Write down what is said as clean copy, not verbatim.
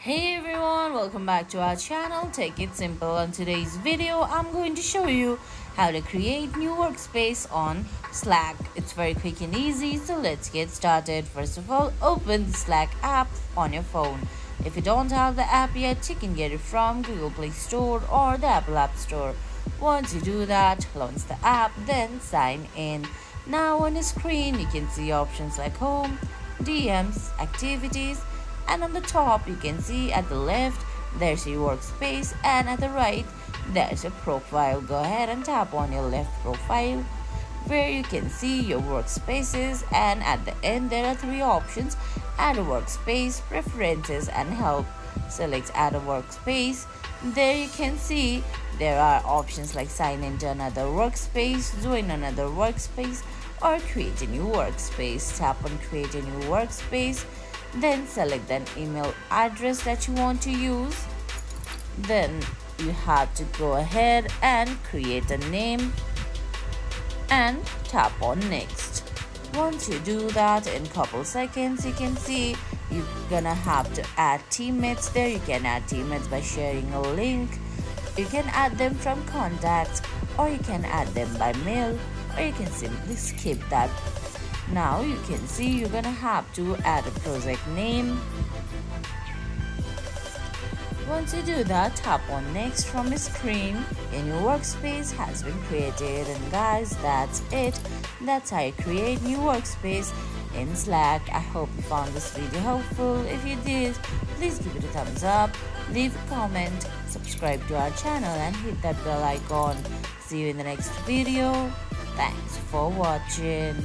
Hey everyone, welcome back to our channel. Take it simple. On today's video, I'm going to show you how to create new workspace on Slack. It's very quick and easy, so let's get started. First of all, open the Slack app on your phone. If you don't have the app yet, you can get it from Google Play Store or the Apple App Store. Once you do that, launch the app, then sign in. Now on the screen, you can see options like Home, DMs, Activities, and on the top you can see at the left there's your workspace, and at the right there's a profile. Go ahead and tap on your left profile where you can see your workspaces, and at the end there are three options: add a workspace, preferences, and help. Select add a workspace. There you can see there are options like sign into another workspace, join another workspace, or create a new workspace. Tap on create a new workspace, then select an email address that you want to use. Then you have to go ahead and create a name and tap on next. Once you do that, in couple seconds you can see you're gonna have to add teammates. There you can add teammates by sharing a link. You can add them from contacts, or you can add them by mail, or you can simply skip that. Now you can see you're gonna have to add a project name. Once you do that, tap on next from the screen. A new workspace has been created, and guys, that's it. That's how you create new workspace in Slack. I hope you found this video helpful. If you did, please give it a thumbs up, leave a comment, subscribe to our channel, and hit that bell icon. See you in the next video. Thanks for watching.